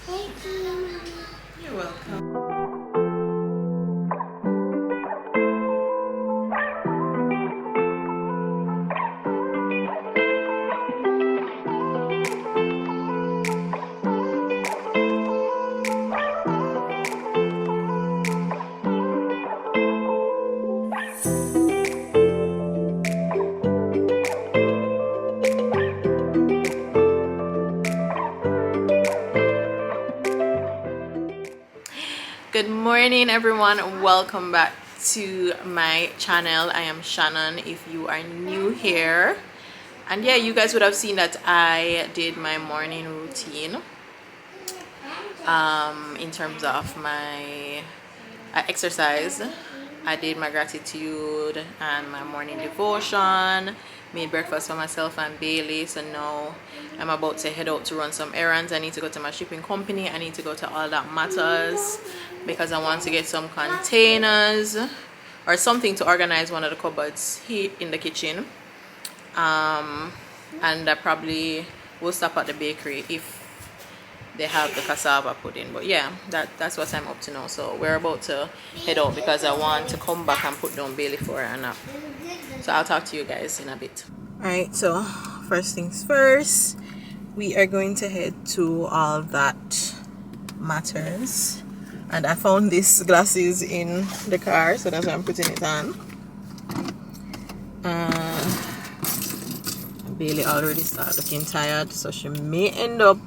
Thank you. You're welcome. Good morning everyone, welcome back to my channel. I am Shannon if you are new here, and yeah, you guys would have seen that I did my morning routine in terms of my exercise. I did my gratitude and my morning devotion, made breakfast for myself and Bailey. So now I'm about to head out to run some errands. I need to go to my shipping company. I need to go to All That Matters because I want to get some containers or something to organize one of the cupboards here in the kitchen. And I probably will stop at the bakery if they have the cassava pudding. But yeah, that's what I'm up to now. So we're about to head out because I want to come back and put down Bailey for a nap. So I'll talk to you guys in a bit. Alright, so first things first, we are going to head to All That Matters, and I found these glasses in the car, so that's why I'm putting it on. Bailey already started looking tired, so she may end up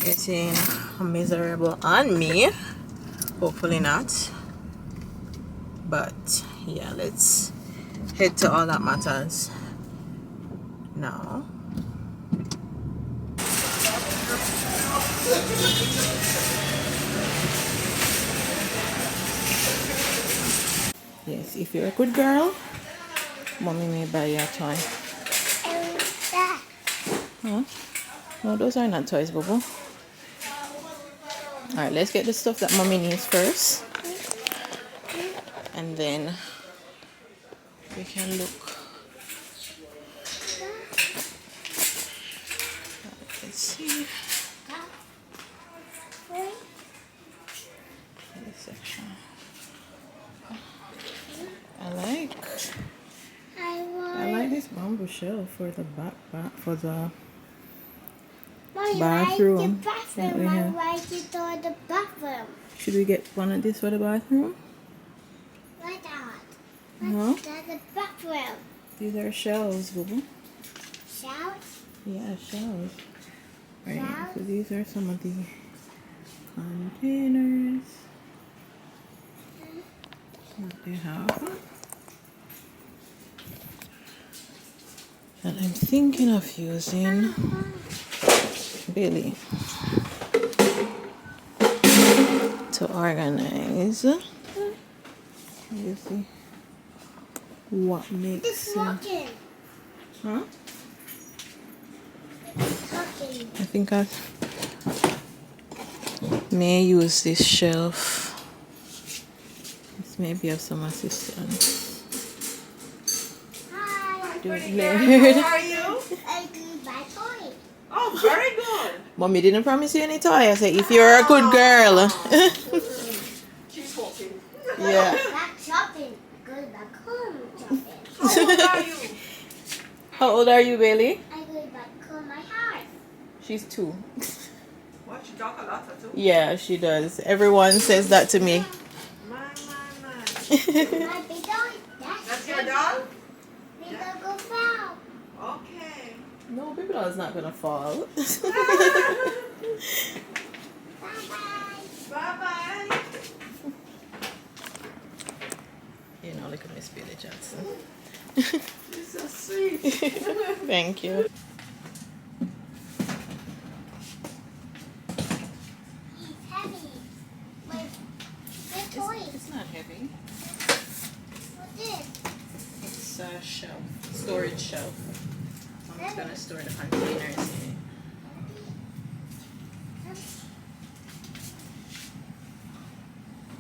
getting miserable on me. Hopefully not. But yeah, let's head to All That Matters now. Yes, if you're a good girl, mommy may buy you a toy. Huh? No, those are not toys, Bobo. Alright, let's get the stuff that mommy needs first. And then we can look. Let's see. This section. I like this bamboo shelf for the for the bathroom. The bathroom. Should we get one of this for the bathroom? Why not? No. That's the bathroom. These are shelves, Boo. Shelves? Yeah, shelves. Right. Shelves? So these are some of the containers that they have. And I'm thinking of using Billy to organize. You see what makes It's walking. huh? It's talking. I think I may use this shelf. This may be of some assistance. Hi. Do it How later. are you? I do my toy. Oh, very good. Mommy didn't promise you any toy. I said if you're a good girl. She's hoping. Yeah. Back shopping. Go back home shopping. How old are you? How old are you, Bailey? I go back home my house. She's 2. What, she talk a lot too? Yeah, she does. Everyone says that to me. My. My big doll. That's your doll? Big doll go foul. Okay. No, baby doll is not gonna fall. Bye-bye. Bye-bye. You know, look at Miss Billy Jackson. You're so sweet. Thank you. He's heavy. Wait, good toy. It's not heavy. What's this? It's a shelf, storage shelf. I'm just gonna store the containers in it.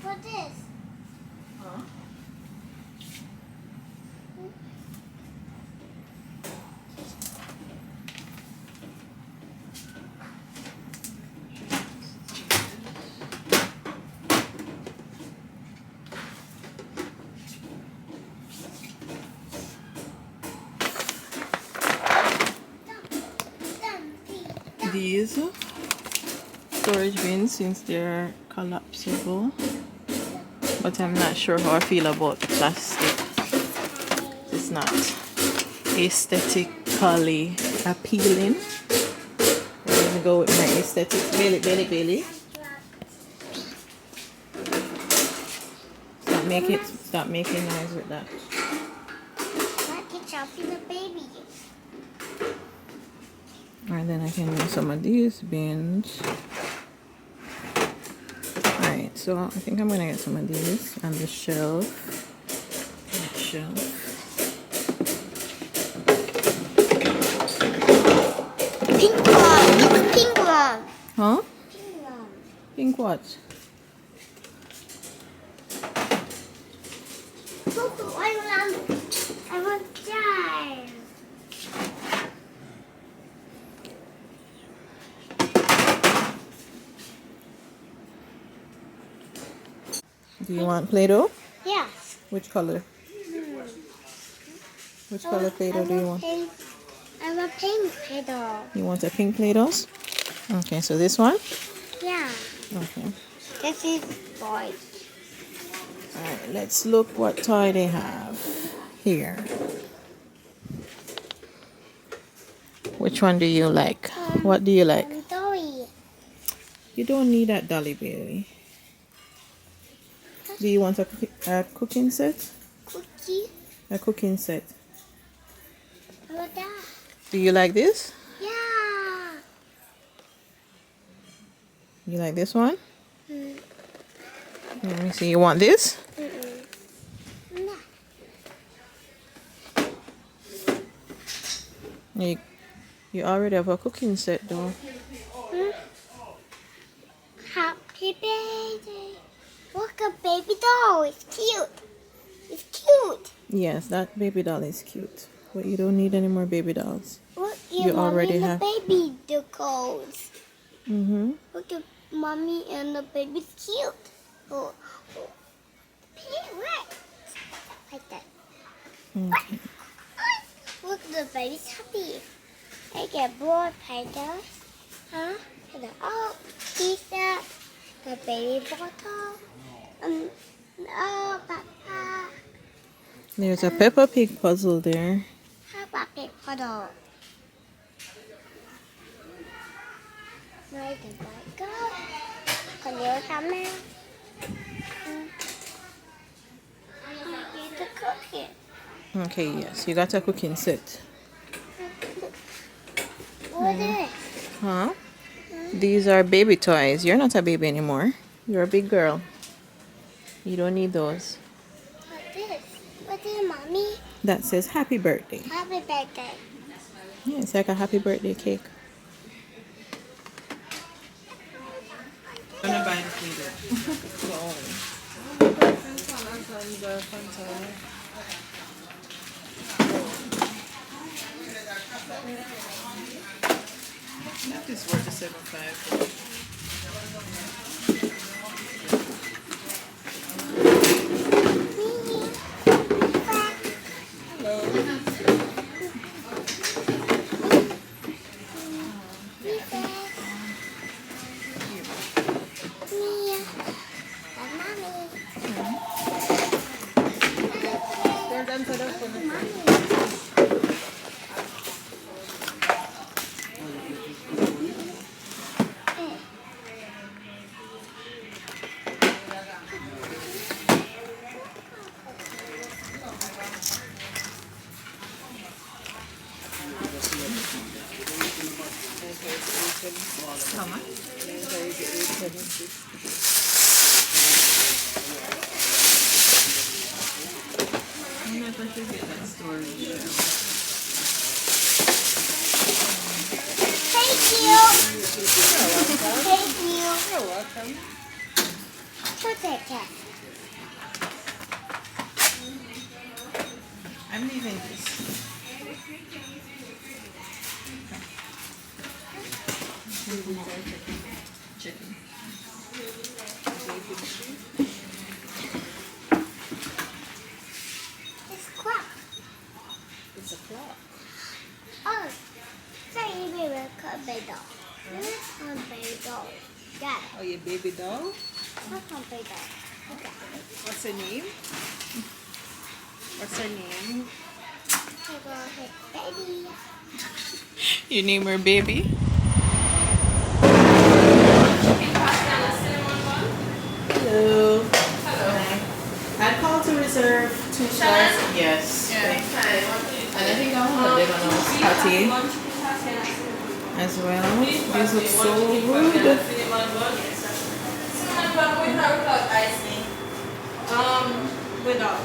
What's this? Huh? these storage bins since they're collapsible, but I'm not sure how I feel about the plastic. It's not aesthetically appealing. I'm gonna go with my aesthetic. Bailey. Stop making noise with that. Like it's chopping the baby. Alright, then I can use some of these bins. Alright, so I think I'm gonna get some of these on the shelf. That shelf. Pink one. It's pink one. Huh? Pink one. Pink what? Look, I want die. Do you want Play-Doh? Yes. Which color? Which color Play-Doh do you want? Pink. I want pink Play-Doh. You want a pink Play-Dohs? Okay, so this one? Yeah. Okay. This is boy. Alright, let's look what toy they have here. Which one do you like? What do you like? Dolly. You don't need that dolly, Bailey. Do you want a cooking set? Cookie. A cooking set. How about that? Do you like this? Yeah. You like this one? Mm. Let me see. You want this? No. You already have a cooking set though. Happy birthday. Look, a baby doll. It's cute. It's cute. Yes, that baby doll is cute. But you don't need any more baby dolls. Look, You already mommy have- and the baby dolls. Mm-hmm. Look at mommy and the baby's cute. Oh, oh. Right. Like that. Okay. Look, the baby's happy. I get bored, Play-Doh. Huh? Oh, pizza. The baby bottle. Oh, Papa. There's a Peppa Pig puzzle there. How about it, bottle? Nơi thì phải có. Còn nhớ tắm nào? The cookie. Okay, yes, you got a cooking set. What is it? Huh? These are baby toys. You're not a baby anymore. You're a big girl. You don't need those. What's this? What's this, mommy? That says happy birthday. Happy birthday. Yeah, it's like a happy birthday cake. I'm gonna buy the That is worth the 7.5. How much? I'm not going to get that storage. Thank you. Thank you. You're welcome. Take it. I'm leaving this. Chicken. It's clock. It's a clock. Oh, sorry, baby, cut my dog. This one baby doll. Got Oh, your baby doll? it. That's one baby doll. Look at it. What's her name? What's her name? Take off it, baby. You name her baby? Hello. I called to reserve 2 slices. Yes. And I think I want a lemon patty as well. These look so good. Without.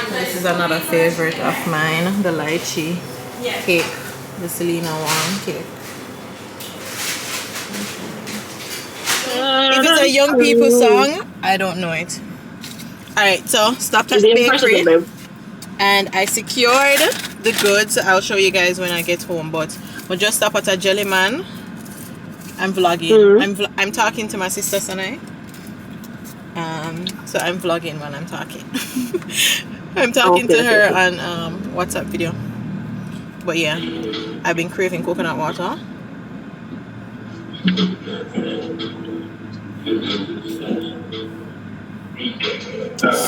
This is another favorite of mine, the lychee cake, the Selena one cake. If it's a young people song, I don't know it. Alright, so stopped at the bakery and I secured the goods. I'll show you guys when I get home, but we'll just stop at a jelly man. I'm vlogging. I'm talking to my sister Sanai. So I'm vlogging while I'm talking. I'm talking to her on WhatsApp video. But yeah, I've been craving coconut water.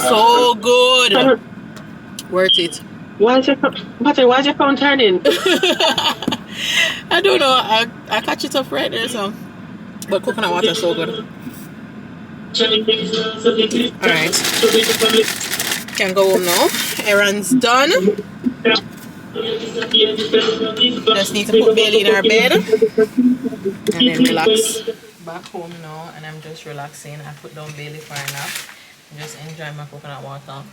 So good. Worth it. Why's your phone turning? I don't know. I catch it up right there, so. But coconut water is so good. Alright. Can go home now. Errands done. Just need to put Bailey in her bed. And then relax. Back home now, and I'm just relaxing. I put down Bailey for a nap. I'm just enjoying my coconut water.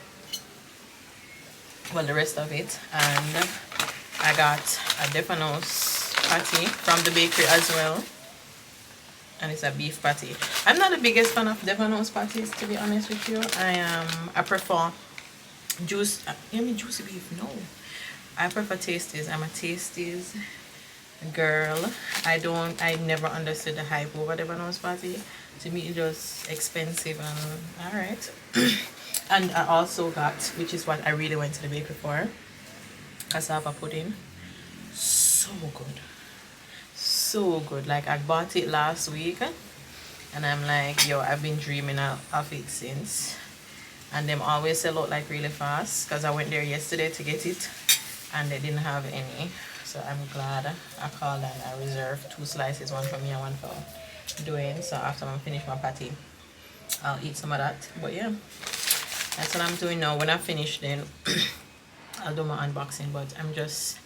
Well, the rest of it. And I got a Defanos patty from the bakery as well. And it's a beef patty. I'm not the biggest fan of Defanos patties, to be honest with you. I prefer juicy beef. No, I prefer Tasties. I'm a Tasties girl. I never understood the hype over Defanos patty. To me, it's just expensive and alright. And I also got, which is what I really went to the bakery for, cassava pudding. So good. So good. Like, I bought it last week and I'm like, yo, I've been dreaming of it since. And them always sell out like really fast, because I went there yesterday to get it and they didn't have any. So I'm glad I called and I reserved 2 slices, one for me and one for Dwayne. So after I finish my patty, I'll eat some of that. But yeah, that's what I'm doing now. When I finish, then I'll do my unboxing. But I'm just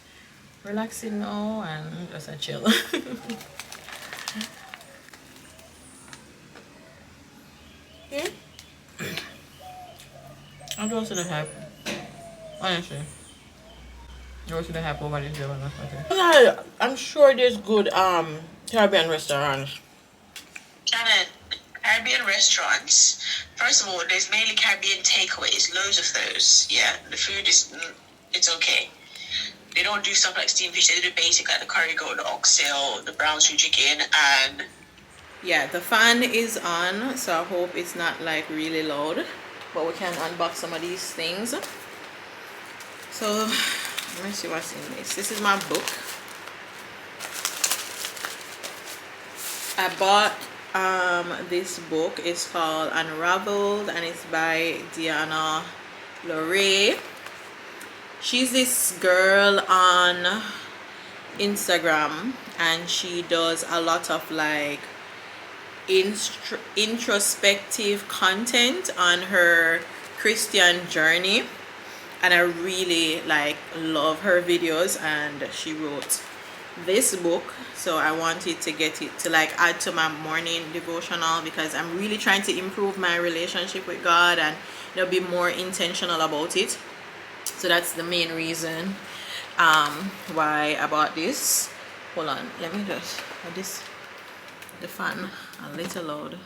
relaxing now and just a chill. Yeah. I'll go to the hype. Honestly. Go to the hype over this job. Yeah, I'm sure there's good Caribbean restaurants. Janet, Caribbean restaurants. First of all, there's mainly Caribbean takeaways, loads of those. Yeah, the food is, it's okay. They don't do stuff like steamed fish. They do the basic, like the curry goat, the oxtail, the brown stew chicken, and yeah, the fan is on, so I hope it's not like really loud, but we can unbox some of these things. So let me see what's in this. This is my book. I bought this book. It's called Unraveled and it's by Diana Lorre. She's this girl on Instagram and she does a lot of like introspective content on her Christian journey, and I really like love her videos. And she wrote this book, so I wanted to get it to like add to my morning devotional, because I'm really trying to improve my relationship with God and be more intentional about it. So that's the main reason why I bought this. Hold on, let me just the fan a little loud,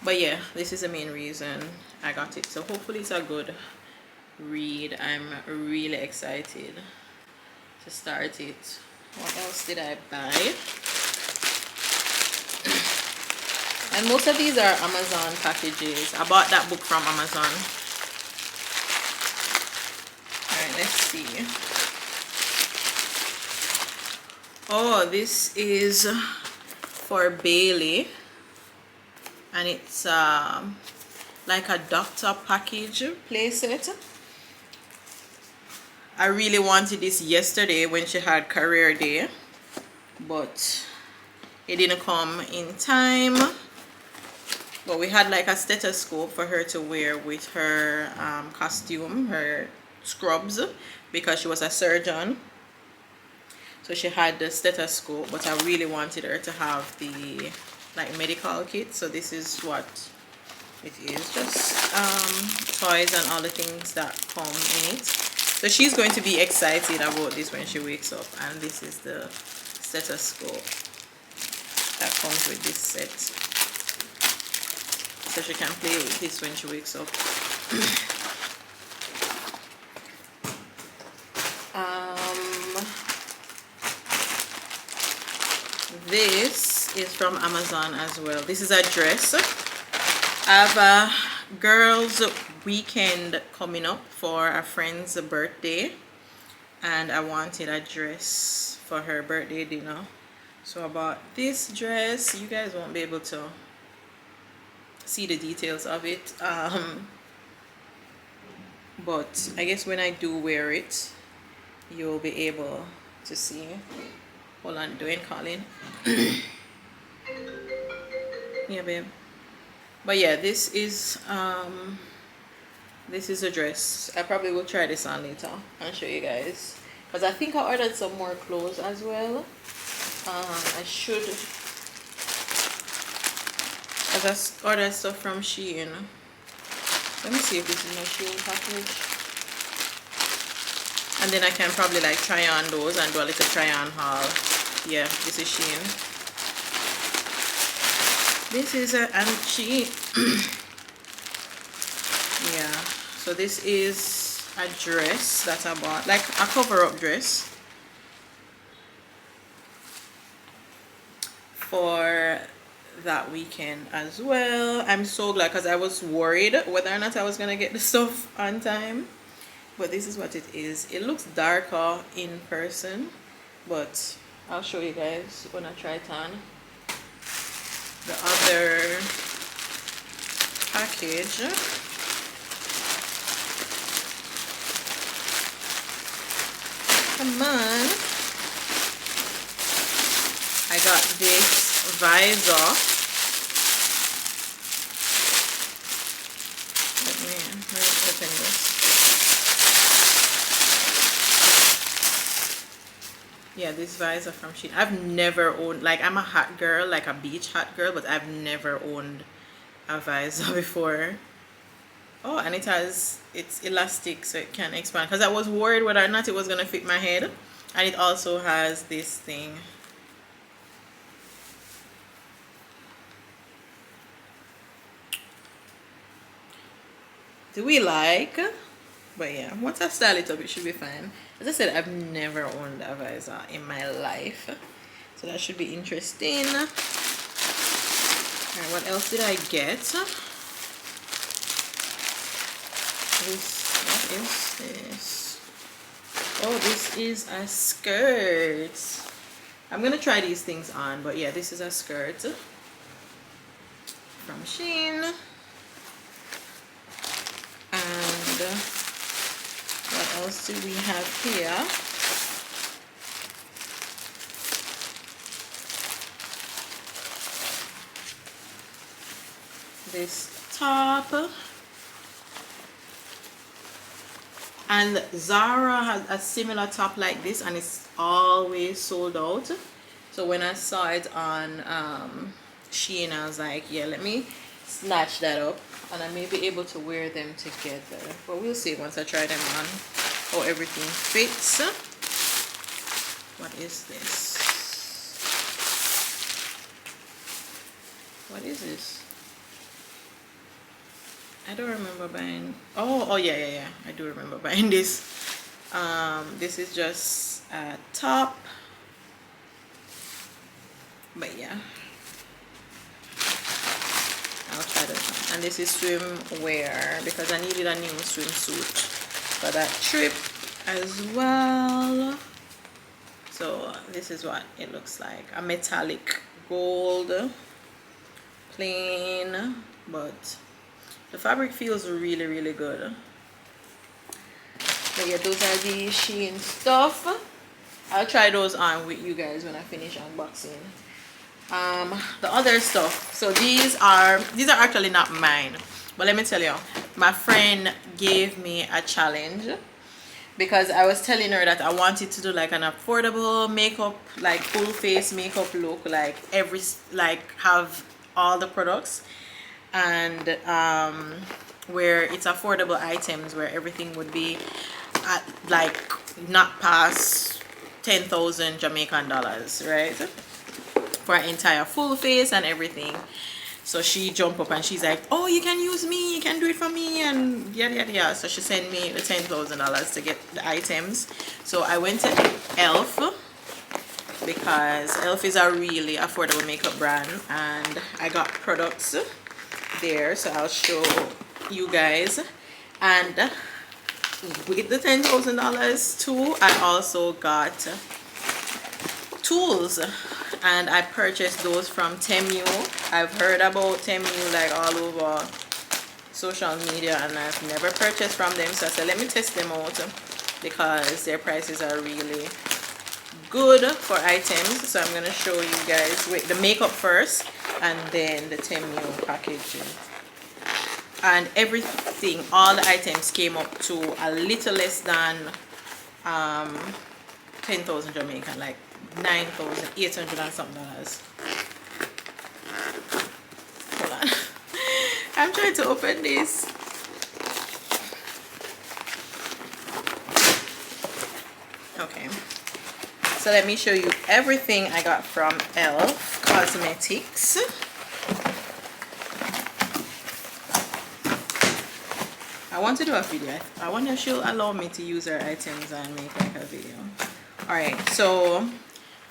but yeah, this is the main reason I got it. So hopefully it's a good read. I'm really excited to start it. What else did I buy? And most of these are Amazon packages. I bought that book from Amazon. let's see. Oh, this is for Bailey, and it's like a doctor package playset. I really wanted this yesterday when she had career day, but it didn't come in time. But we had like a stethoscope for her to wear with her costume, her scrubs, because she was a surgeon. So she had the stethoscope, but I really wanted her to have the like medical kit. So this is what it is, just toys and all the things that come in it. So she's going to be excited about this when she wakes up. And this is the stethoscope that comes with this set, so she can play with this when she wakes up. This is from Amazon as well. This is a dress. I have a girls' weekend coming up for a friend's birthday, and I wanted a dress for her birthday dinner. So I bought this dress. You guys won't be able to see the details of it, but I guess when I do wear it, you'll be able to see. Hold on, doing calling. Yeah, babe. But yeah, this is a dress. I probably will try this on later and show you guys, because I think I ordered some more clothes as well. I should, as I ordered stuff from Shein. Let me see if this is my Shein package, and then I can probably like try on those and do a little try on haul. Yeah, this is Shein. This is Shein. Yeah, so this is a dress that I bought, like a cover-up dress for that weekend as well. I'm so glad, because I was worried whether or not I was gonna get the stuff on time, but this is what it is. It looks darker in person, but I'll show you guys when I try it on. The other package, come on, I got this visor. Let me open this. Yeah, this visor from Shein. I've never owned, like, I'm a hat girl, like a beach hat girl, but I've never owned a visor before. Oh, and it's elastic, so it can expand, because I was worried whether or not it was gonna fit my head. And it also has this thing. Do we like? But yeah, once I style it up, it should be fine. As I said, I've never owned a visor in my life, so that should be interesting. Alright, what else did I get? What is this? Oh, this is a skirt. I'm gonna try these things on, but yeah, this is a skirt from Shein. And what else do we have here? This top. And Zara has a similar top like this, and it's always sold out. So when I saw it on Shein, I was like, yeah, let me snatch that up, and I may be able to wear them together, but we'll see once I try them on how everything fits. What is this? What is this? I don't remember buying. Oh yeah, I do remember buying this. This is just a top, but yeah, I'll try this one. And this is swimwear, because I needed a new swimsuit for that trip. as well. So this is what it looks like, a metallic gold, plain, but the fabric feels really good. But yeah, those are the Shein stuff. I'll try those on with you guys when I finish unboxing. The other stuff, so these are actually not mine, but let me tell you, my friend gave me a challenge because I was telling her that I wanted to do like an affordable makeup, like full face makeup look, like have all the products, and where it's affordable items, where everything would be at like not past 10,000 Jamaican dollars, right, for an entire full face and everything. So she jumped up and she's like, oh, you can use me, you can do it for me, and yada. So she sent me the $10,000 to get the items. So I went to Elf because Elf is a really affordable makeup brand, and I got products there, so I'll show you guys. And with the $10,000 too, I also got tools, and I purchased those from Temu. I've heard about Temu like all over social media, and I've never purchased from them, so I said let me test them out because their prices are really good for items. So I'm going to show you guys with the makeup first and then the Temu packaging. And everything, all the items came up to a little less than 10,000 Jamaican, like 9,800 and something dollars. Hold on. I'm trying to open this. Okay. So let me show you everything I got from Elf Cosmetics. I want to do a video. I wonder if she'll allow me to use her items and make like a video. Alright, so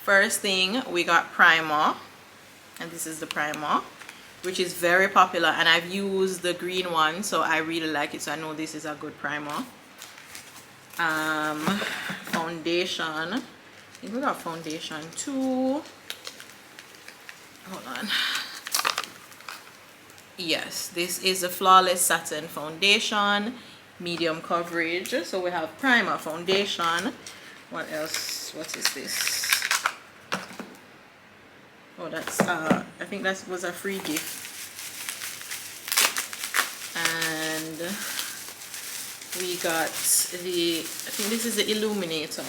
first thing, we got primer, and this is the primer, which is very popular, and I've used the green one, so I really like it, so I know this is a good primer. Foundation, I think we got foundation too. Hold on. Yes, this is a Flawless Satin Foundation, medium coverage. So we have primer, foundation. What else? What is this? Oh, that's I think that was a free gift. And we got the, I think this is the illuminator.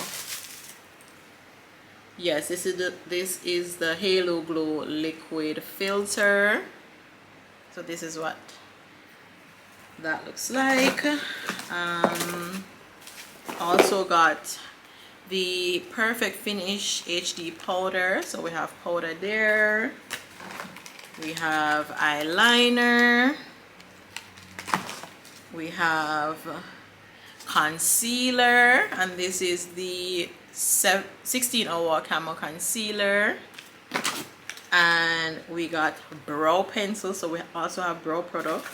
Yes, this is the Halo Glow liquid filter. So this is what that looks like. Also got the Perfect Finish HD powder. So we have powder there. We have eyeliner. We have concealer, and this is the 16-hour camo concealer. And we got brow pencil, so we also have brow product.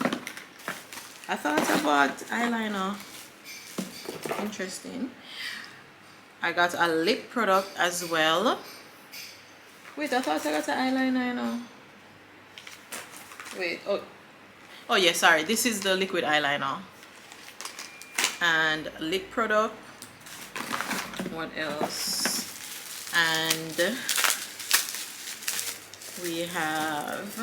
I thought about eyeliner. Interesting. I got a lip product as well. Wait, I thought I got an eyeliner, you know. Wait, oh yeah, sorry, this is the liquid eyeliner. And lip product. What else? And we have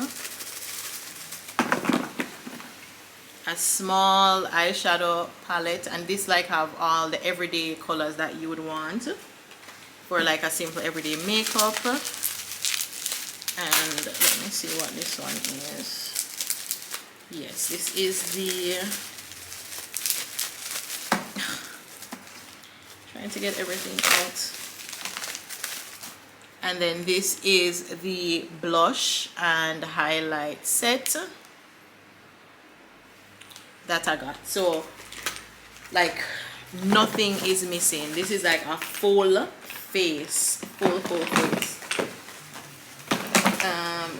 a small eyeshadow palette, and this like have all the everyday colors that you would want for like a simple everyday makeup. And let me see what this one is. Yes, this is the trying to get everything out. And then this is the blush and highlight set that I got. So like nothing is missing. This is like a full face, full face.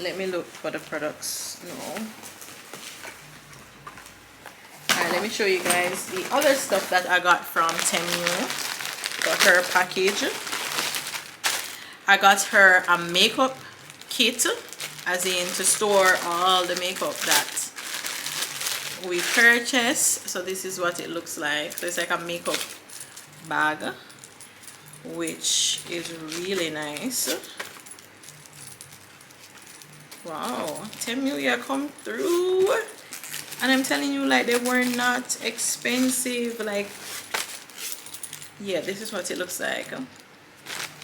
Let me look for the products. No. And let me show you guys the other stuff that I got from Temu for her package. I got her a makeup kit, as in to store all the makeup that we purchased. So this is what it looks like. So it's like a makeup bag, which is really nice. Wow, Temu, you come through. And I'm telling you, like, they were not expensive. Like, yeah, this is what it looks like.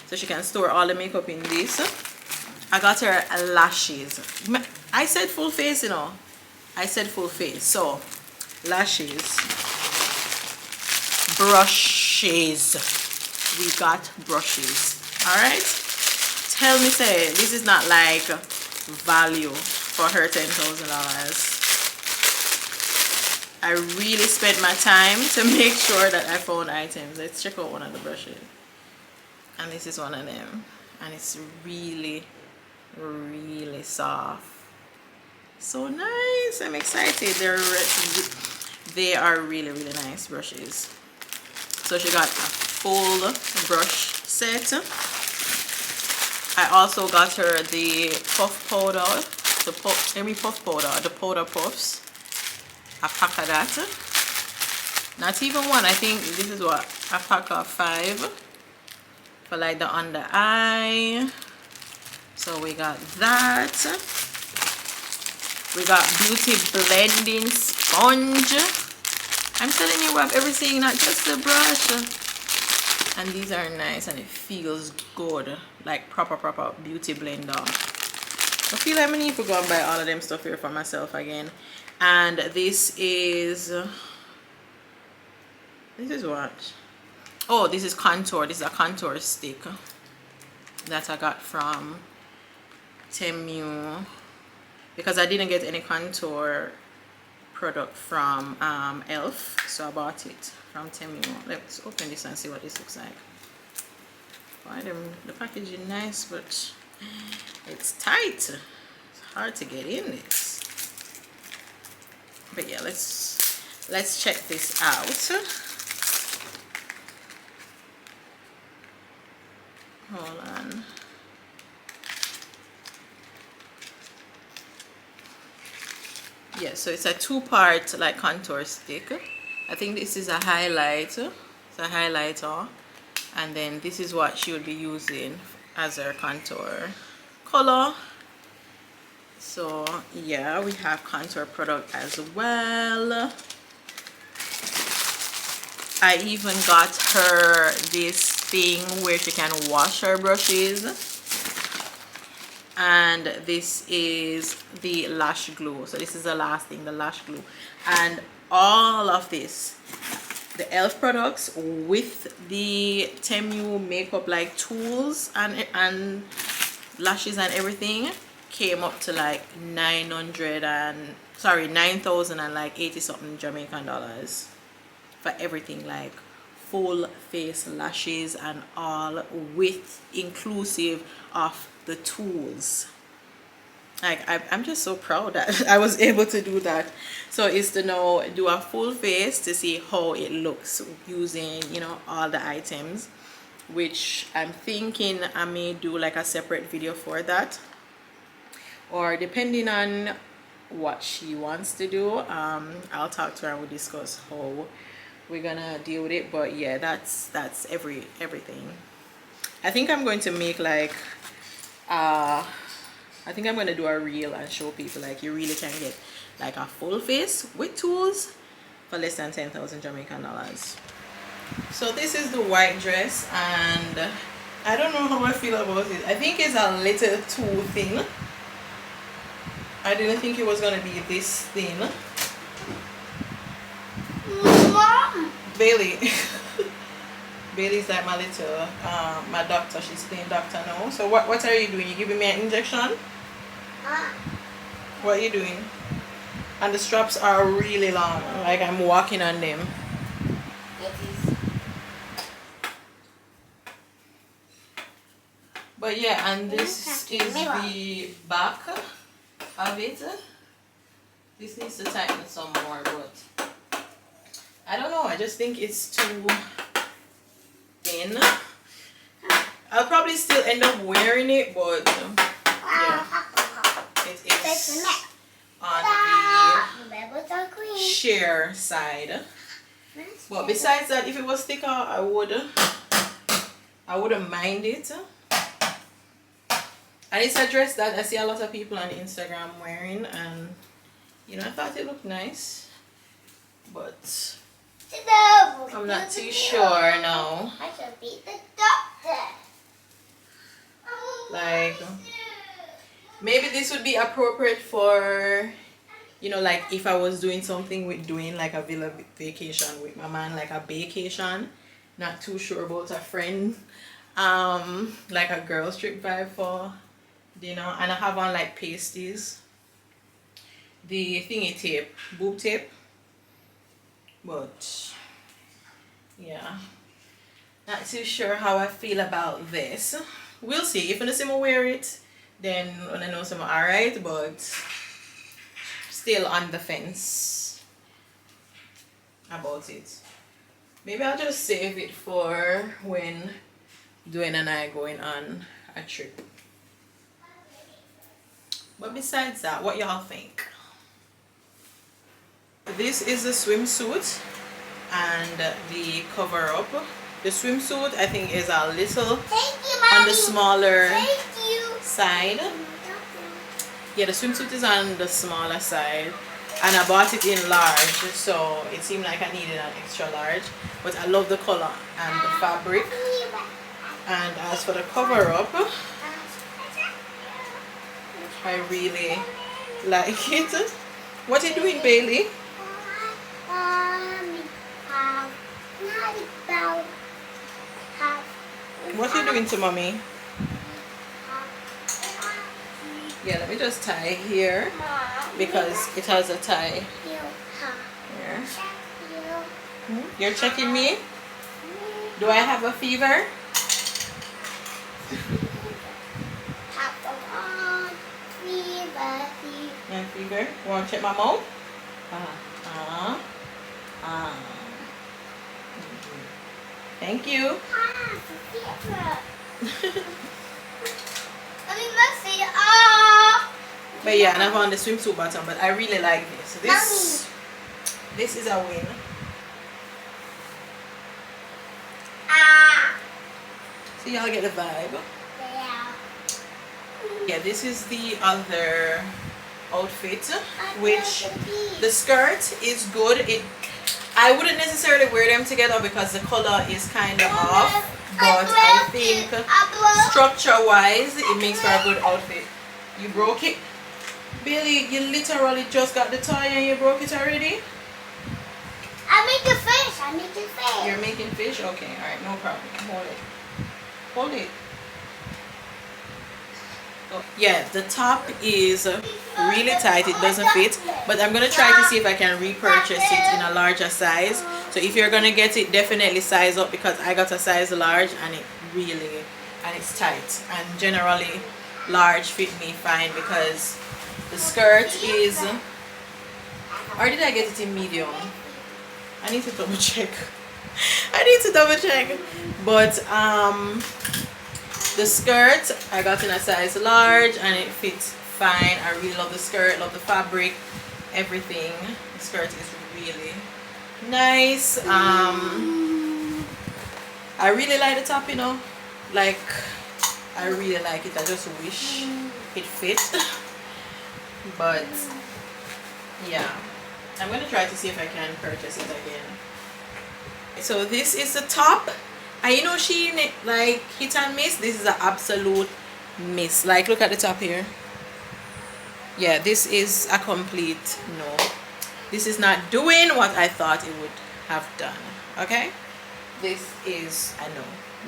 So she can store all the makeup in this. I got her lashes. I said full face, you know. I said full face. So lashes, brushes. We got brushes. All right. Tell me, say this is not like value for her $10,000. I really spent my time to make sure that I found items. Let's check out one of the brushes. And this is one of them. And it's really, really soft. So nice. I'm excited. They are really, really nice brushes. So she got a full brush set. I also got her the puff powder, the powder puffs. A pack of that. Not even one. I think this is what, a pack of 5 for like the under eye. So we got that. We got beauty blending sponge. I'm telling you, we have everything, not just the brush. And these are nice and it feels good, like proper beauty blender. I feel like I need to go and buy all of them stuff here for myself again. And this is what? Oh, this is contour. This is a contour stick that I got from Temu because I didn't get any contour product from Elf, so I bought it from Temu. Let's open this and see what this looks like. Why the packaging is nice, but it's tight. It's hard to get in this. But yeah, let's check this out. Hold on. Yeah, so it's a 2-part like contour stick. I think this is a highlighter. It's a highlighter, and then this is what she would be using as her contour color. So yeah, we have contour product as well. I even got her this thing where she can wash her brushes, and this is the lash glue. So this is the last thing, the lash glue, and all of this, the Elf products with the Temu makeup like tools and lashes and everything came up to like 9,000 and like 80 something Jamaican dollars for everything, like full face lashes and all, with inclusive of the tools. Like I'm just so proud that I was able to do that. So it's to now do a full face to see how it looks using, you know, all the items, which I'm thinking I may do like a separate video for that, or depending on what she wants to do, I'll talk to her and we'll discuss how we're gonna deal with it. But yeah, that's everything. I think I'm going to make like I think I'm going to do a reel and show people like you really can get like a full face with tools for less than 10,000 Jamaican dollars. So this is the white dress, and I don't know how I feel about it. I think it's a little too thin. I didn't think it was going to be this thin. Mom. Bailey. Bailey's like my little, my doctor. She's playing doctor now. So what are you doing? You giving me an injection? What are you doing? And the straps are really long. Like I'm walking on them. But yeah, and this is the back of it. This needs to tighten some more, but I don't know, I just think it's too thin. I'll probably still end up wearing it, but yeah, it is on the sheer side. But besides that, if it was thicker, I wouldn't mind it. And it's a dress that I see a lot of people on Instagram wearing, and you know, I thought it looked nice, but I'm not too sure now. I should beat the doctor. Like, maybe this would be appropriate for, you know, like if I was doing something with doing like a villa vacation with my man, like a vacation. Not too sure about a friend, like a girls trip vibe for dinner. And I have on like pasties, the thingy tape, boob tape. But yeah, not too sure how I feel about this. We'll see. If I see me wear it, then when I know some alright, but still on the fence about it. Maybe I'll just save it for when Dwayne and I are going on a trip. But besides that, what y'all think? This is the swimsuit and the CoverUp. The swimsuit I think is a little on the smaller side. Yeah, the swimsuit is on the smaller side, and I bought it in large, so it seemed like I needed an extra large. But I love the color and the fabric. And as for the CoverUp, I really like it. What are you doing, Bailey? What are you doing to mommy? Yeah, let me just tie here because it has a tie here. You're checking me? Do I have a fever? Yeah, fever. You want to check my mouth? Thank you. But yeah, and I found the swimsuit bottom, but I really like this. This is a win. So y'all get the vibe. Yeah, this is the other outfit, which the skirt is good. I wouldn't necessarily wear them together because the color is kind of off, but I think structure wise it makes for a good outfit. You broke it? Billy, you literally just got the toy and you broke it already? I'm making fish. I'm making fish. You're making fish? Okay, alright, no problem. Hold it. Hold it. Oh, yeah, the top is really tight. It doesn't fit, but I'm gonna try to see if I can repurchase it in a larger size. So if you're gonna get it, definitely size up, because I got a size large and it's tight, and generally large fit me fine because the skirt is, or did I get it in medium? I need to double check. But the skirt I got in a size large and it fits fine. I really love the skirt, love the fabric, everything. The skirt is really nice. I really like the top, you know, like I really like it. I just wish it fit. But yeah, I'm gonna try to see if I can purchase it again. So this is the top. And you know, she like hit and miss. This is an absolute miss. Like, look at the top here. Yeah, this is a complete no. This is not doing what I thought it would have done. Okay, this is a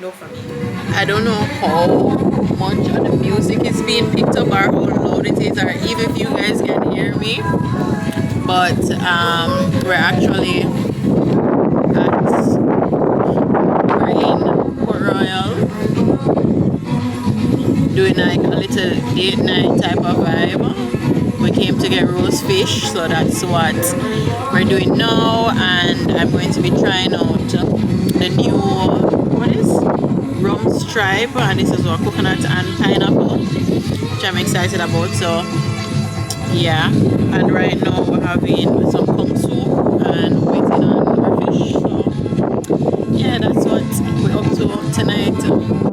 no for me. I don't know how much of the music is being picked up or how loud it is, or even if you guys can hear me. But we're actually doing like a little date night type of vibe. We came to get roast fish, so that's what we're doing now. And I'm going to be trying out the new, what is rum stripe, and this is our coconut and pineapple, which I'm excited about. So yeah, and right now we're having some kung soup and waiting on our fish. So yeah, that's what we're up to tonight.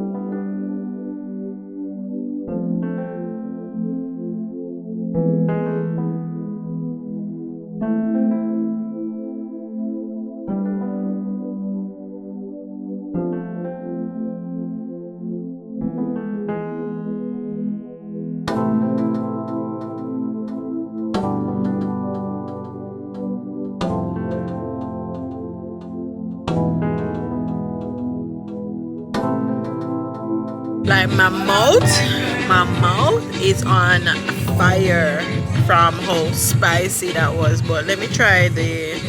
Like my mouth is on fire from how spicy that was. But let me try the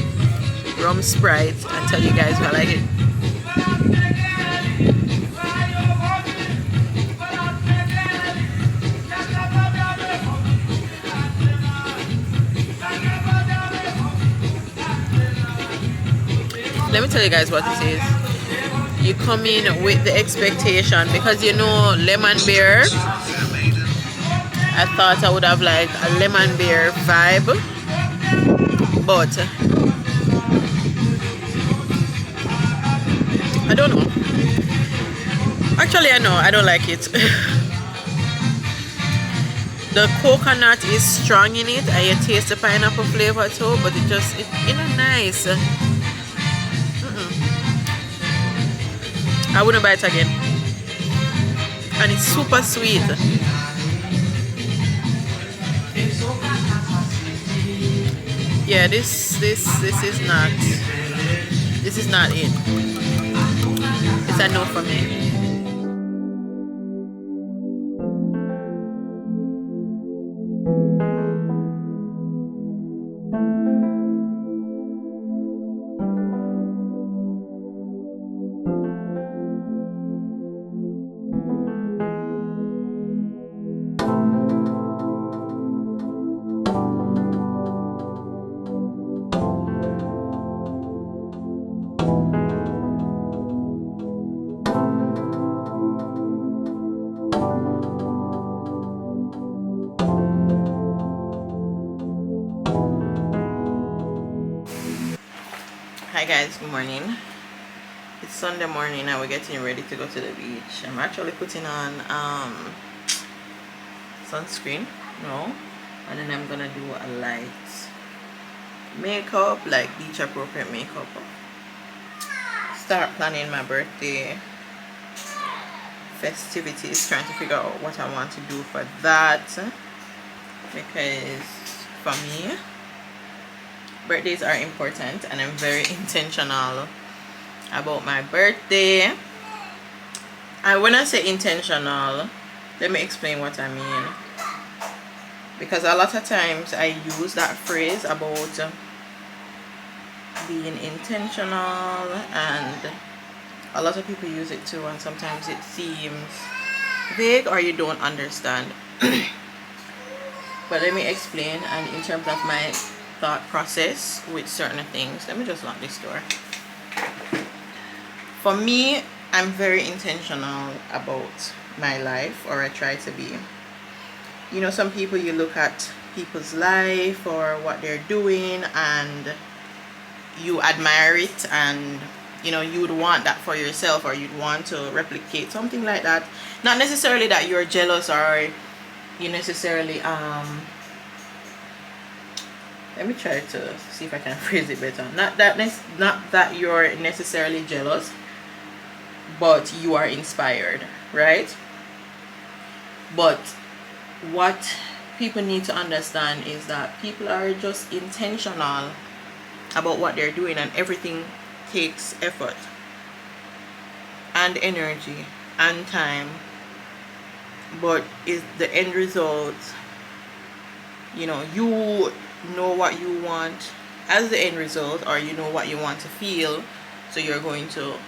rum Sprite and tell you guys if I like it. Let me tell you guys what this is. You come in with the expectation, because you know lemon beer, I thought I would have like a lemon beer vibe, but I don't know. Actually, I know I don't like it. The coconut is strong in it, and you taste the pineapple flavor too, but it's not nice. I wouldn't buy it again. And it's super sweet. Yeah, this is not it. It's a no for me. Hi guys, good morning. It's Sunday morning and we're getting ready to go to the beach. I'm actually putting on sunscreen, and then I'm gonna do a light makeup, like beach appropriate makeup. Start planning my birthday festivities, trying to figure out what I want to do for that, because for me birthdays are important and I'm very intentional about my birthday. And when I say intentional, let me explain what I mean, because a lot of times I use that phrase about being intentional, and a lot of people use it too, and sometimes it seems vague or you don't understand. But let me explain, and in terms of my thought process with certain things, let me just lock this door. For me, I'm very intentional about my life, or I try to be. You know, some people, you look at people's life or what they're doing and you admire it, and you know, you would want that for yourself, or you'd want to replicate something like that. Not necessarily that you're jealous, or you necessarily let me try to see if I can phrase it better. Not that you're necessarily jealous, but you are inspired, right? But what people need to understand is that people are just intentional about what they're doing, and everything takes effort and energy and time. But is the end result, you know, you know what you want as the end result, or you know what you want to feel, so you're going to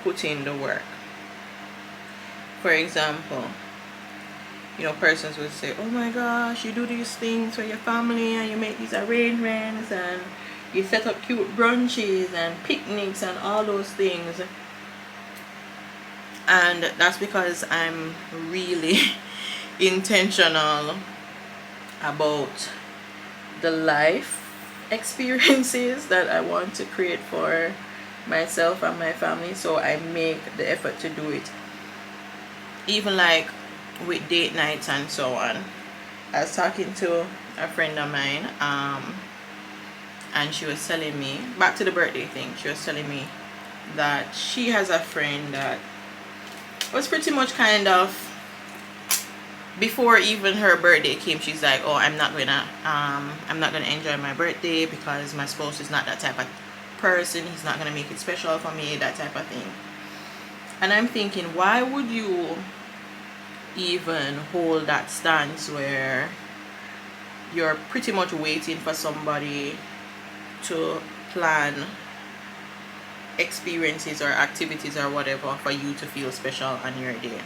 put in the work. For example, you know, persons would say, oh my gosh, you do these things for your family and you make these arrangements and you set up cute brunches and picnics and all those things. And that's because I'm really intentional about the life experiences that I want to create for myself and my family. So I make the effort to do it, even like with date nights and so on. I was talking to a friend of mine, and she was telling me, back to the birthday thing, she was telling me that she has a friend that was pretty much kind of, before even her birthday came, she's like, oh, I'm not gonna enjoy my birthday because my spouse is not that type of person, he's not gonna make it special for me, that type of thing. And I'm thinking, why would you even hold that stance where you're pretty much waiting for somebody to plan experiences or activities or whatever for you to feel special on your day?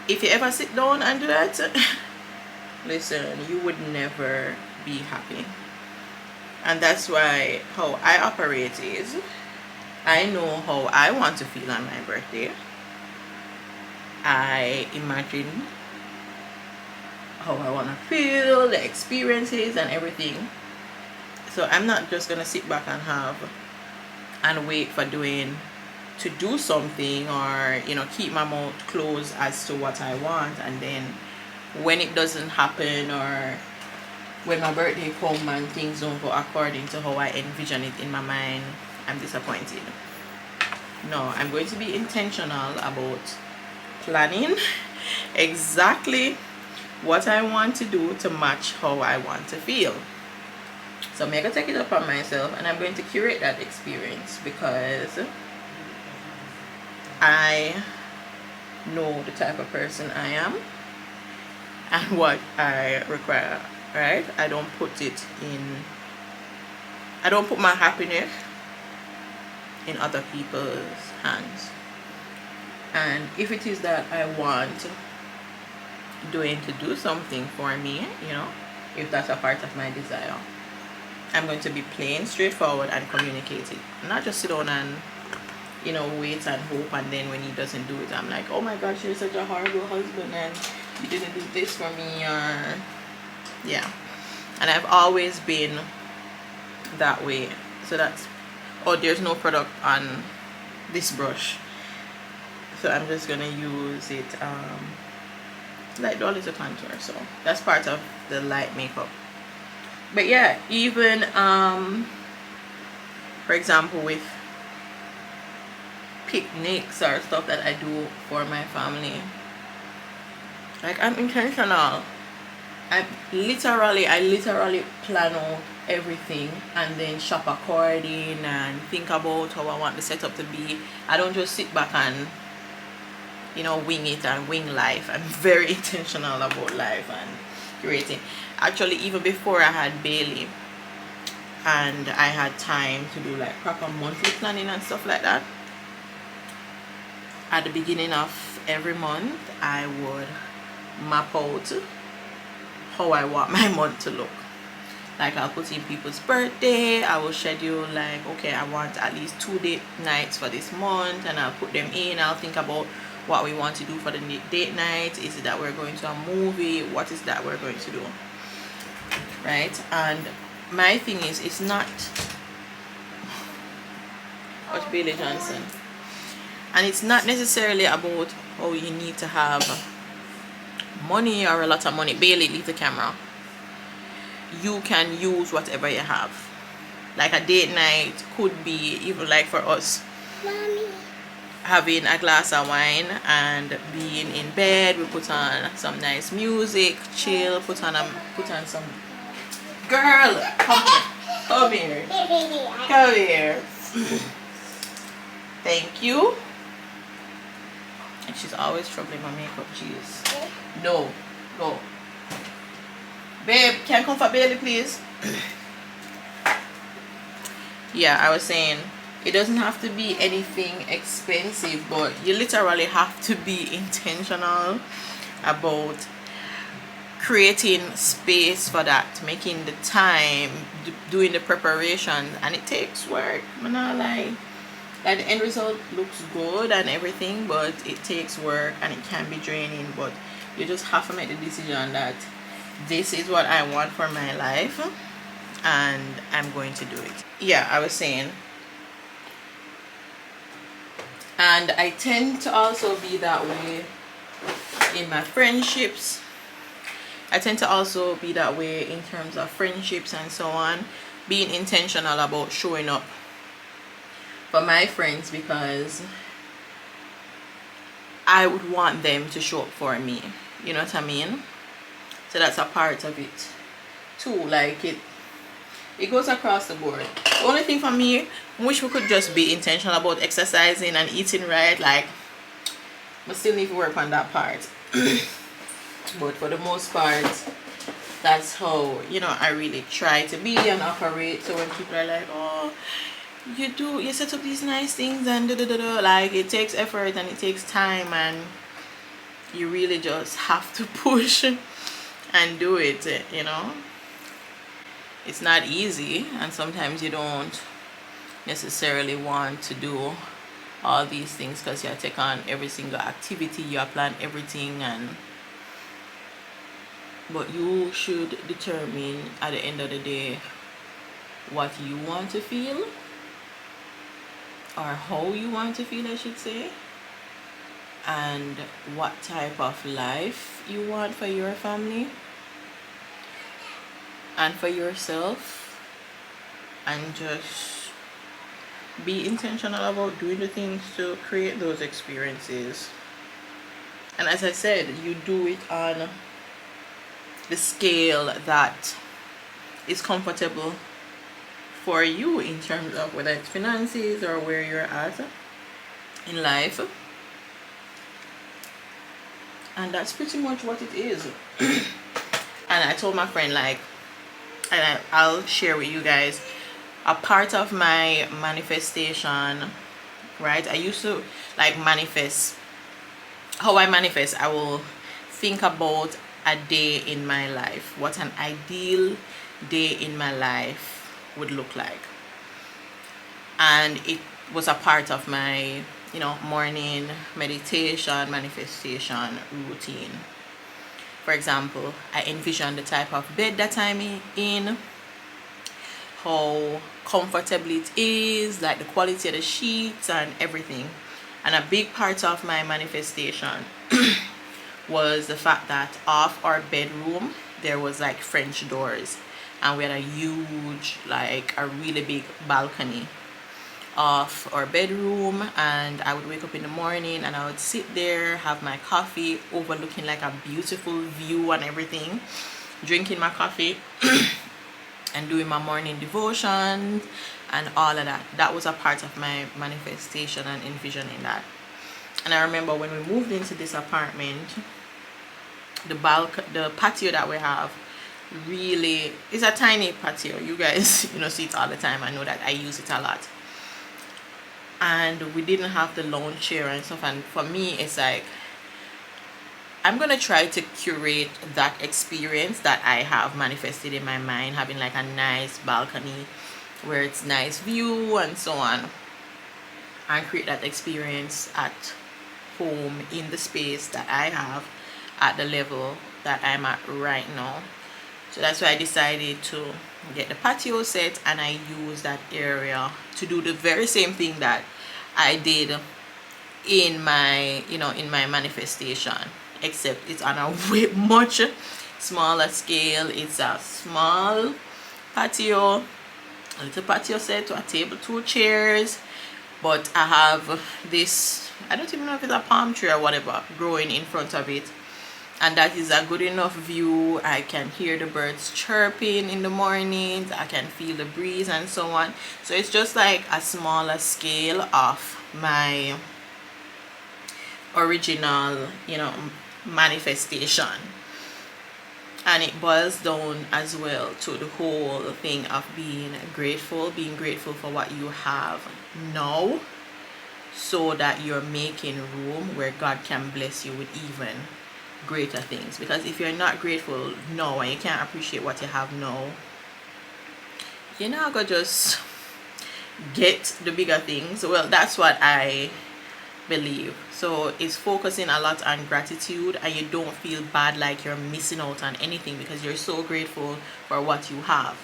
If you ever sit down and do that, listen, you would never be happy. And that's why how I operate is, I know how I want to feel on my birthday. I imagine how I want to feel, the experiences and everything. So I'm not just gonna sit back and wait for to do something, or you know, keep my mouth closed as to what I want, and then when it doesn't happen, or when my birthday comes and things don't go according to how I envision it in my mind, I'm disappointed. No, I'm going to be intentional about planning exactly what I want to do to match how I want to feel. So I'm going to take it upon myself, and I'm going to curate that experience, because I know the type of person I am and what I require, right? I don't put my happiness in other people's hands. And if it is that I want Dwayne to do something for me, you know, if that's a part of my desire, I'm going to be plain, straightforward, and communicate it. Not just sit down and, you know, wait and hope, and then when he doesn't do it, I'm like, oh my gosh, you're such a horrible husband and you didn't do this for me, or yeah. And I've always been that way. So that's, oh, there's no product on this brush, so I'm just gonna use it like all is a contour. So that's part of the light makeup. But yeah, even for example, with picnics or stuff that I do for my family, like, I'm intentional. I literally plan out everything and then shop according and think about how I want the setup to be. I don't just sit back and, you know, wing it and wing life. I'm very intentional about life and creating. Actually, even before I had Bailey and I had time to do like proper monthly planning and stuff like that, at the beginning of every month I would map out how I want my month to look. Like, I'll put in people's birthday, I will schedule like, okay, I want at least 2 date nights for this month, and I'll put them in. I'll think about what we want to do for the date night. Is it that we're going to a movie? What is that we're going to do, right? And my thing is, it's not, watch Bailey Johnson, and it's not necessarily about, oh, you need to have money or a lot of money. Bailey, leave the camera. You can use whatever you have. Like, a date night could be, even like for us, Mommy. having a glass of wine and being in bed. We put on some nice music, chill, put on some, girl, come here, come here. Thank you. And she's always troubling my makeup. Jeez. No, go. Babe, can you come for Bailey, please? Yeah, I was saying, It doesn't have to be anything expensive, but you literally have to be intentional about creating space for that, making the time, doing the preparation, and it takes work. I'm not lie. Like, the end result looks good and everything, but it takes work and it can be draining. But you just have to make the decision that this is what I want for my life, and I'm going to do it. Yeah, I was saying, and I tend to also be that way in my friendships. I tend to also be that way in terms of friendships and so on, being intentional about showing up for my friends, because I would want them to show up for me, you know what I mean? So that's a part of it too. Like, it goes across the board. The only thing for me, I wish we could just be intentional about exercising and eating right. Like, but still need to work on that part. But for the most part, that's how, you know, I really try to be and operate. So when people are like, oh, you set up these nice things and like, it takes effort and it takes time, and you really just have to push and do it, you know. It's not easy, and sometimes you don't necessarily want to do all these things because you take on every single activity, you plan everything, but you should determine at the end of the day what you want to feel, or how you want to feel, I should say, and what type of life you want for your family and for yourself, and just be intentional about doing the things to create those experiences. And as I said, you do it on the scale that is comfortable for you in terms of whether it's finances or where you're at in life. And that's pretty much what it is. And I told my friend, like, and I'll share with you guys a part of my manifestation, right? I used to like manifest. How I manifest, I will think about a day in my life, what an ideal day in my life would look like, and it was a part of my, you know, morning meditation manifestation routine. For example, I envision the type of bed that I'm in, how comfortable it is, like the quality of the sheets and everything. And a big part of my manifestation was the fact that off our bedroom there was like French doors, and we had a huge, like a really big balcony off our bedroom, and I would wake up in the morning and I would sit there, have my coffee, overlooking like a beautiful view and everything, drinking my coffee and doing my morning devotion and all of that. That was a part of my manifestation and envisioning that. And I remember when we moved into this apartment, the patio that we have really is a tiny patio. You guys, you know, see it all the time. I know that I use it a lot. And we didn't have the lounge chair and stuff, and for me it's like, I'm gonna try to curate that experience that I have manifested in my mind, having like a nice balcony where it's nice view and so on, and create that experience at home in the space that I have at the level that I'm at right now. So that's why I decided to get the patio set, and I use that area to do the very same thing that I did in my, you know, in my manifestation, except it's on a way much smaller scale. It's a small patio, a little patio set to a table, 2 chairs, but I have this, I don't even know if it's a palm tree or whatever, growing in front of it, and that is a good enough view. I can hear the birds chirping in the mornings, I can feel the breeze and so on. So it's just like a smaller scale of my original, you know, manifestation. And it boils down as well to the whole thing of being grateful for what you have now, so that you're making room where God can bless you with even greater things. Because if you're not grateful now and you can't appreciate what you have now, you're not gonna just get the bigger things. Well, that's what I believe. So it's focusing a lot on gratitude, and you don't feel bad like you're missing out on anything because you're so grateful for what you have.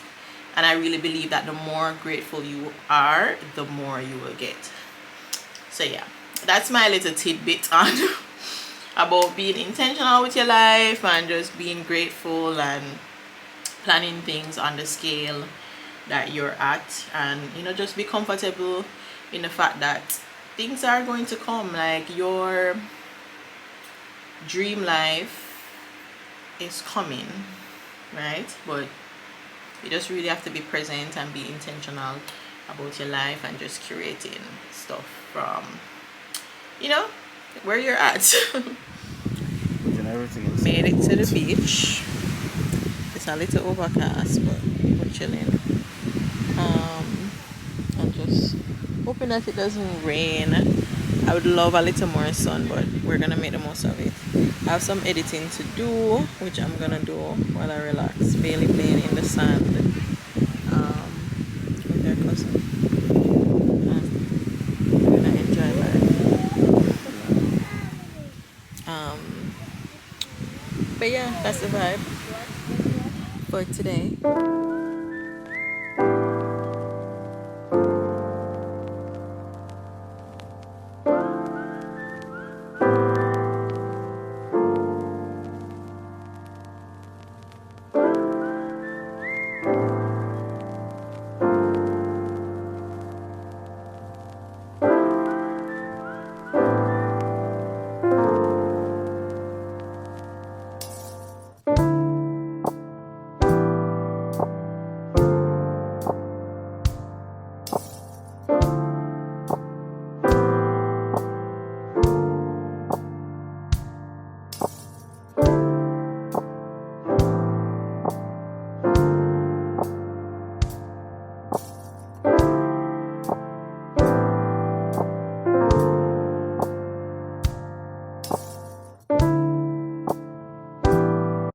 And I really believe that the more grateful you are, the more you will get. So yeah, that's my little tidbit on about being intentional with your life and just being grateful and planning things on the scale that you're at, and you know, just be comfortable in the fact that things are going to come. Like, your dream life is coming, right? But you just really have to be present and be intentional about your life and just curating stuff from, you know, where you're at. Made it to the beach. It's a little overcast, but we're chilling. And just hoping that it doesn't rain. I would love a little more sun, but we're gonna make the most of it. I have some editing to do, which I'm gonna do while I relax. Bailey playing in the sand with their cousin. And we're gonna enjoy life. But yeah, that's the vibe for today.